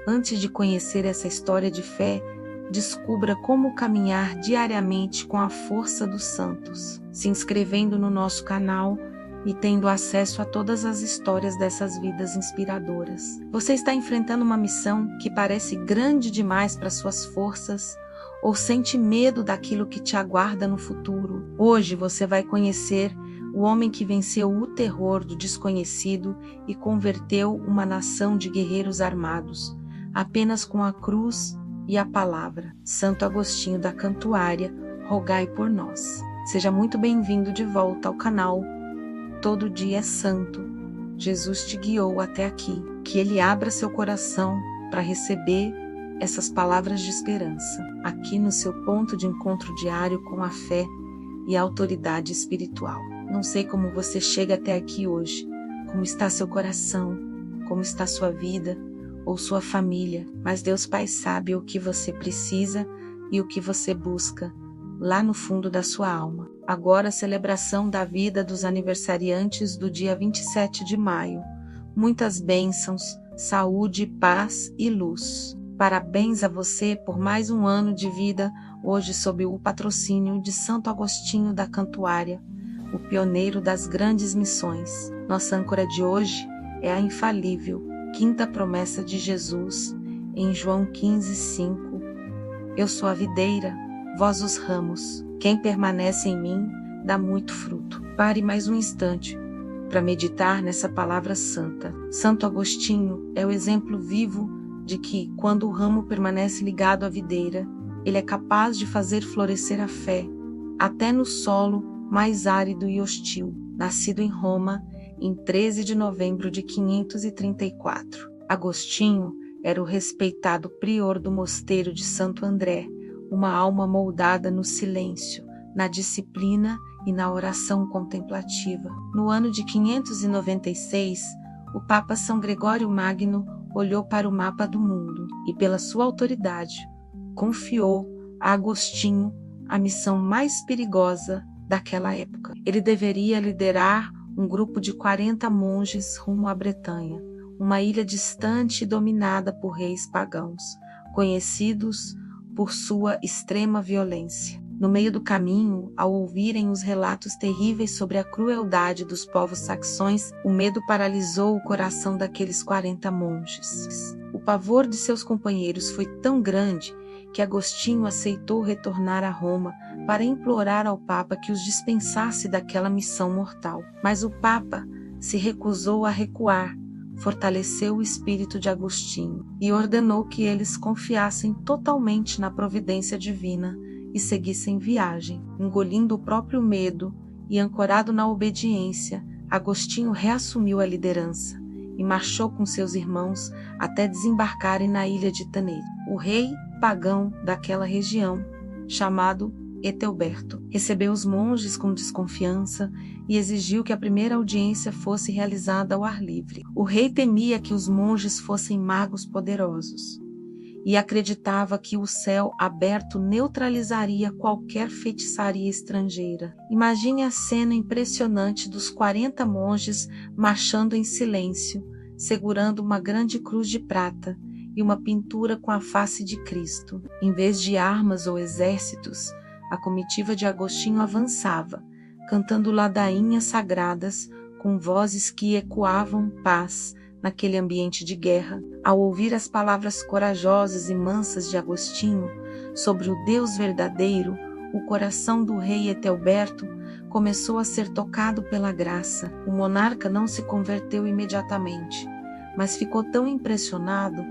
Antes de conhecer essa história de fé, descubra como caminhar diariamente com a força dos santos, se inscrevendo no nosso canal e tendo acesso a todas as histórias dessas vidas inspiradoras. Você está enfrentando uma missão que parece grande demais para suas forças ou sente medo daquilo que te aguarda no futuro? Hoje você vai conhecer o homem que venceu o terror do desconhecido e converteu uma nação de guerreiros armados, apenas com a cruz e a palavra. Santo Agostinho da Cantuária, rogai por nós. Seja muito bem-vindo de volta ao canal Todo Dia é Santo. Jesus te guiou até aqui. Que Ele abra seu coração para receber essas palavras de esperança, aqui no seu ponto de encontro diário com a fé e a autoridade espiritual. Não sei como você chega até aqui hoje, como está seu coração, como está sua vida ou sua família, mas Deus Pai sabe o que você precisa e o que você busca lá no fundo da sua alma. Agora a celebração da vida dos aniversariantes do dia 27 de maio. Muitas bênçãos, saúde, paz e luz. Parabéns a você por mais um ano de vida, hoje sob o patrocínio de Santo Agostinho da Cantuária, o pioneiro das grandes missões. Nossa âncora de hoje é a infalível quinta promessa de Jesus, em João 15:5. Eu sou a videira, vós os ramos. Quem permanece em mim dá muito fruto. Pare mais um instante para meditar nessa palavra santa. Santo Agostinho é o exemplo vivo de que, quando o ramo permanece ligado à videira, ele é capaz de fazer florescer a fé, até no solo mais árido e hostil. Nascido em Roma, em 13 de novembro de 534. Agostinho era o respeitado prior do mosteiro de Santo André, uma alma moldada no silêncio, na disciplina e na oração contemplativa. No ano de 596, o Papa São Gregório Magno olhou para o mapa do mundo e, pela sua autoridade, confiou a Agostinho a missão mais perigosa daquela época. Ele deveria liderar um grupo de 40 monges rumo à Bretanha, uma ilha distante e dominada por reis pagãos, conhecidos por sua extrema violência. No meio do caminho, ao ouvirem os relatos terríveis sobre a crueldade dos povos saxões, o medo paralisou o coração daqueles 40 monges. O pavor de seus companheiros foi tão grande que Agostinho aceitou retornar a Roma para implorar ao Papa que os dispensasse daquela missão mortal. Mas o Papa se recusou a recuar, fortaleceu o espírito de Agostinho e ordenou que eles confiassem totalmente na providência divina e seguissem viagem. Engolindo o próprio medo e ancorado na obediência, Agostinho reassumiu a liderança e marchou com seus irmãos até desembarcarem na ilha de Taneiro. O rei pagão daquela região, chamado Etelberto, recebeu os monges com desconfiança e exigiu que a primeira audiência fosse realizada ao ar livre. O rei temia que os monges fossem magos poderosos e acreditava que o céu aberto neutralizaria qualquer feitiçaria estrangeira. Imagine a cena impressionante dos 40 monges marchando em silêncio, segurando uma grande cruz de prata e uma pintura com a face de Cristo. Em vez de armas ou exércitos, a comitiva de Agostinho avançava, cantando ladainhas sagradas com vozes que ecoavam paz naquele ambiente de guerra. Ao ouvir as palavras corajosas e mansas de Agostinho sobre o Deus verdadeiro, o coração do rei Etelberto começou a ser tocado pela graça. O monarca não se converteu imediatamente, mas ficou tão impressionado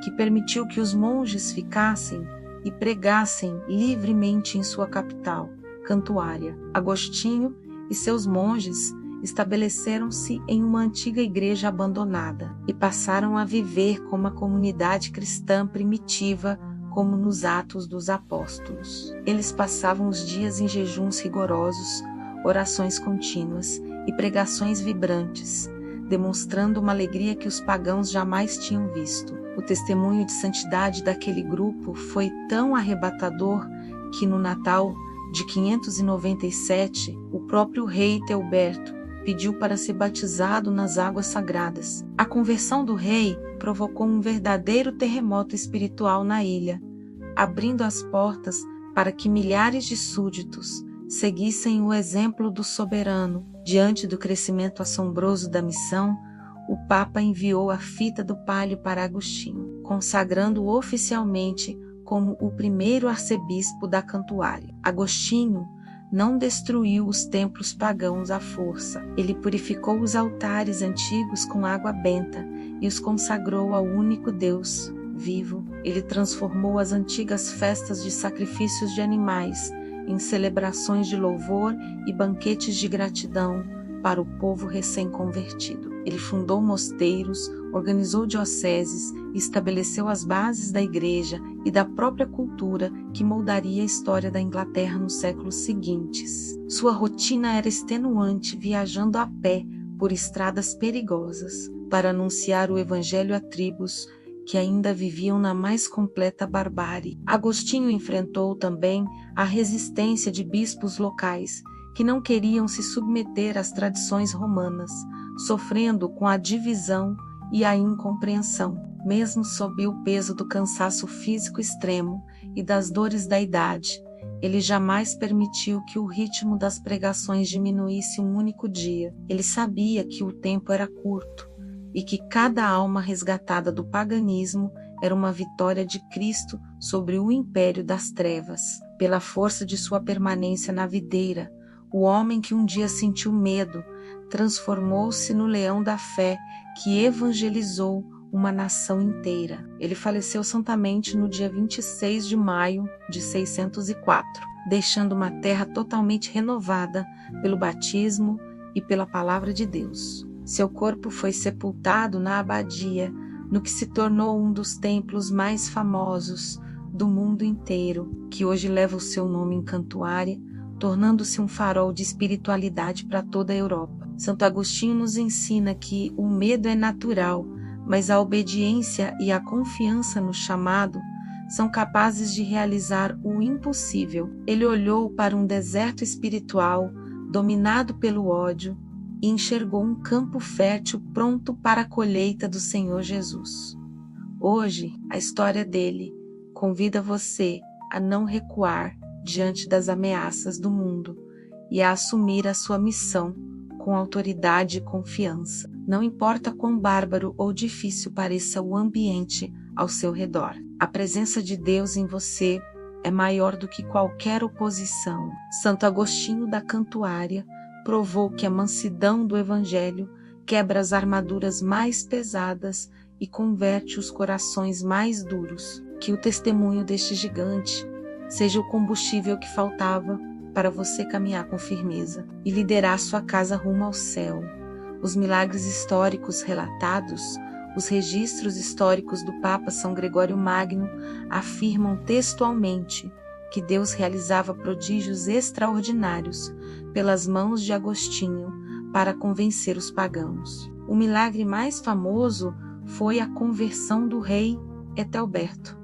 que permitiu que os monges ficassem e pregassem livremente em sua capital, Cantuária. Agostinho e seus monges estabeleceram-se em uma antiga igreja abandonada e passaram a viver como uma comunidade cristã primitiva, como nos Atos dos Apóstolos. Eles passavam os dias em jejuns rigorosos, orações contínuas e pregações vibrantes, demonstrando uma alegria que os pagãos jamais tinham visto. O testemunho de santidade daquele grupo foi tão arrebatador que no Natal de 597, o próprio rei Teoberto pediu para ser batizado nas águas sagradas. A conversão do rei provocou um verdadeiro terremoto espiritual na ilha, abrindo as portas para que milhares de súditos seguissem o exemplo do soberano. Diante do crescimento assombroso da missão, o Papa enviou a fita do palio para Agostinho, consagrando-o oficialmente como o primeiro arcebispo da Cantuária. Agostinho não destruiu os templos pagãos à força. Ele purificou os altares antigos com água benta e os consagrou ao único Deus vivo. Ele transformou as antigas festas de sacrifícios de animais em celebrações de louvor e banquetes de gratidão para o povo recém-convertido. Ele fundou mosteiros, organizou dioceses e estabeleceu as bases da igreja e da própria cultura que moldaria a história da Inglaterra nos séculos seguintes. Sua rotina era extenuante, viajando a pé por estradas perigosas para anunciar o evangelho a tribos que ainda viviam na mais completa barbárie. Agostinho enfrentou também a resistência de bispos locais que não queriam se submeter às tradições romanas, sofrendo com a divisão e a incompreensão. Mesmo sob o peso do cansaço físico extremo e das dores da idade, ele jamais permitiu que o ritmo das pregações diminuísse um único dia. Ele sabia que o tempo era curto e que cada alma resgatada do paganismo era uma vitória de Cristo sobre o império das trevas. Pela força de sua permanência na videira, o homem que um dia sentiu medo transformou-se no leão da fé que evangelizou uma nação inteira. Ele faleceu santamente no dia 26 de maio de 604, deixando uma terra totalmente renovada pelo batismo e pela palavra de Deus. Seu corpo foi sepultado na abadia, no que se tornou um dos templos mais famosos do mundo inteiro, que hoje leva o seu nome em Cantuária, tornando-se um farol de espiritualidade para toda a Europa. Santo Agostinho nos ensina que o medo é natural, mas a obediência e a confiança no chamado são capazes de realizar o impossível. Ele olhou para um deserto espiritual dominado pelo ódio e enxergou um campo fértil pronto para a colheita do Senhor Jesus. Hoje, a história dele convida você a não recuar diante das ameaças do mundo e a assumir a sua missão com autoridade e confiança. Não importa quão bárbaro ou difícil pareça o ambiente ao seu redor. A presença de Deus em você é maior do que qualquer oposição. Santo Agostinho da Cantuária provou que a mansidão do Evangelho quebra as armaduras mais pesadas e converte os corações mais duros. Que o testemunho deste gigante seja o combustível que faltava para você caminhar com firmeza e liderar sua casa rumo ao céu. Os milagres históricos relatados, os registros históricos do Papa São Gregório Magno afirmam textualmente que Deus realizava prodígios extraordinários pelas mãos de Agostinho para convencer os pagãos. O milagre mais famoso foi a conversão do rei Ethelberto,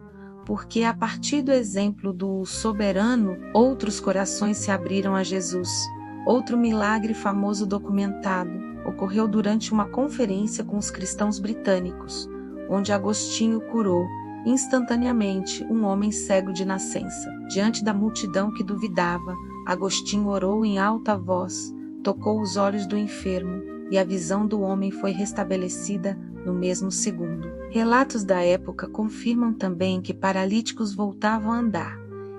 porque a partir do exemplo do soberano, outros corações se abriram a Jesus. Outro milagre famoso documentado ocorreu durante uma conferência com os cristãos britânicos, onde Agostinho curou instantaneamente um homem cego de nascença. Diante da multidão que duvidava, Agostinho orou em alta voz, tocou os olhos do enfermo e a visão do homem foi restabelecida no mesmo segundo. Relatos da época confirmam também que paralíticos voltavam a andar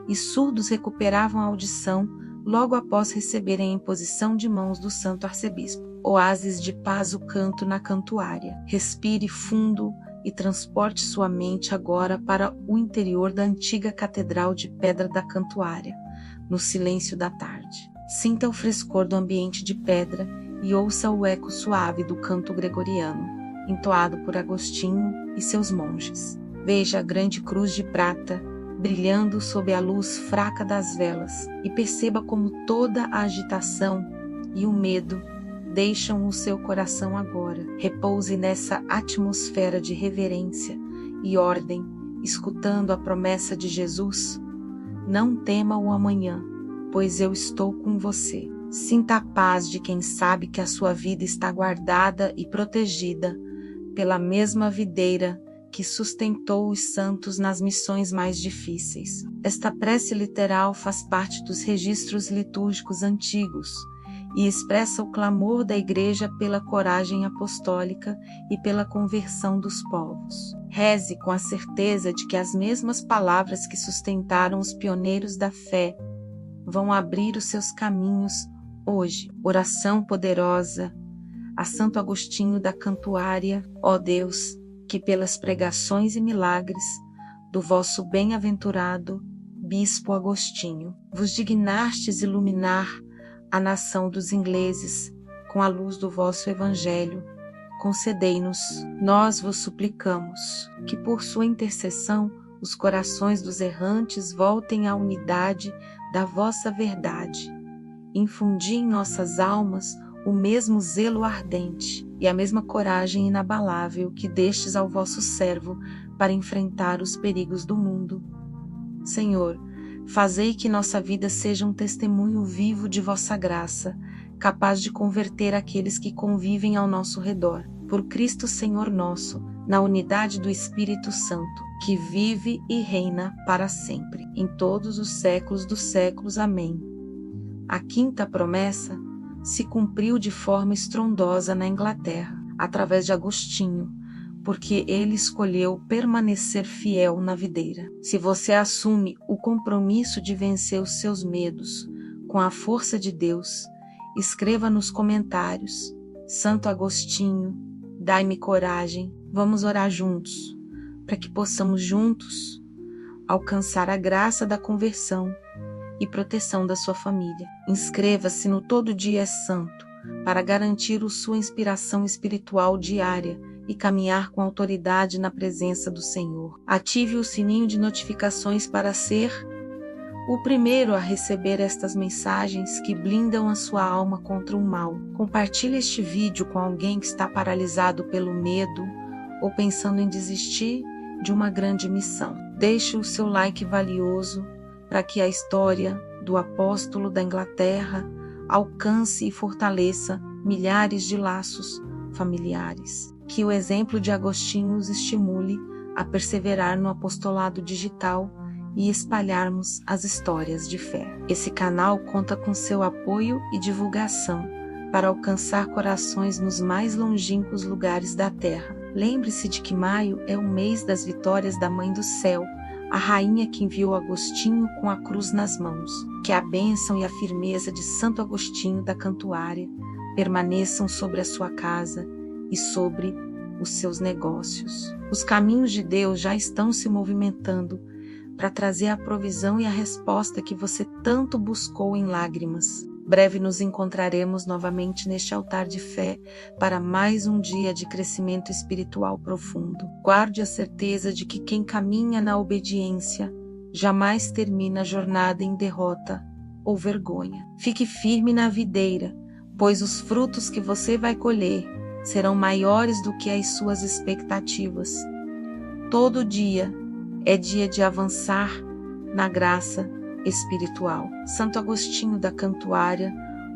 e surdos recuperavam a audição logo após receberem a imposição de mãos do santo arcebispo. Oásis de paz o canto na Cantuária. Respire fundo e transporte sua mente agora para o interior da antiga Catedral de Pedra da Cantuária, no silêncio da tarde. Sinta o frescor do ambiente de pedra e ouça o eco suave do canto gregoriano, entoado por Agostinho e seus monges. Veja a grande cruz de prata brilhando sob a luz fraca das velas e perceba como toda a agitação e o medo deixam o seu coração agora. Repouse nessa atmosfera de reverência e ordem, escutando a promessa de Jesus: não tema o amanhã, pois eu estou com você. Sinta a paz de quem sabe que a sua vida está guardada e protegida pela mesma videira que sustentou os santos nas missões mais difíceis. Esta prece literal faz parte dos registros litúrgicos antigos e expressa o clamor da Igreja pela coragem apostólica e pela conversão dos povos. Reze com a certeza de que as mesmas palavras que sustentaram os pioneiros da fé vão abrir os seus caminhos hoje. Oração poderosa a Santo Agostinho da Cantuária. Ó Deus, que pelas pregações e milagres do vosso bem-aventurado Bispo Agostinho vos dignastes iluminar a nação dos ingleses com a luz do vosso Evangelho, concedei-nos, nós vos suplicamos, que por sua intercessão os corações dos errantes voltem à unidade da vossa verdade. Infundi em nossas almas o mesmo zelo ardente e a mesma coragem inabalável que destes ao vosso servo para enfrentar os perigos do mundo. Senhor, fazei que nossa vida seja um testemunho vivo de vossa graça, capaz de converter aqueles que convivem ao nosso redor. Por Cristo Senhor nosso, na unidade do Espírito Santo, que vive e reina para sempre, em todos os séculos dos séculos. Amém. A quinta promessa se cumpriu de forma estrondosa na Inglaterra, através de Agostinho, porque ele escolheu permanecer fiel na videira. Se você assume o compromisso de vencer os seus medos com a força de Deus, escreva nos comentários: Santo Agostinho, dai-me coragem. Vamos orar juntos, para que possamos juntos alcançar a graça da conversão e proteção da sua família. Inscreva-se no Todo Dia é Santo para garantir sua inspiração espiritual diária e caminhar com autoridade na presença do Senhor. Ative o sininho de notificações para ser o primeiro a receber estas mensagens que blindam a sua alma contra o mal. Compartilhe este vídeo com alguém que está paralisado pelo medo ou pensando em desistir de uma grande missão. Deixe o seu like valioso para que a história do apóstolo da Inglaterra alcance e fortaleça milhares de laços familiares. Que o exemplo de Agostinho os estimule a perseverar no apostolado digital e espalharmos as histórias de fé. Esse canal conta com seu apoio e divulgação para alcançar corações nos mais longínquos lugares da terra. Lembre-se de que maio é o mês das vitórias da Mãe do Céu, a rainha que enviou Agostinho com a cruz nas mãos. Que a bênção e a firmeza de Santo Agostinho da Cantuária permaneçam sobre a sua casa e sobre os seus negócios. Os caminhos de Deus já estão se movimentando para trazer a provisão e a resposta que você tanto buscou em lágrimas. Breve nos encontraremos novamente neste altar de fé para mais um dia de crescimento espiritual profundo. Guarde a certeza de que quem caminha na obediência jamais termina a jornada em derrota ou vergonha. Fique firme na videira, pois os frutos que você vai colher serão maiores do que as suas expectativas. Todo dia é dia de avançar na graça espiritual. Santo Agostinho da Cantuária,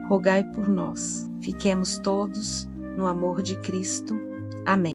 rogai por nós. Fiquemos todos no amor de Cristo. Amém.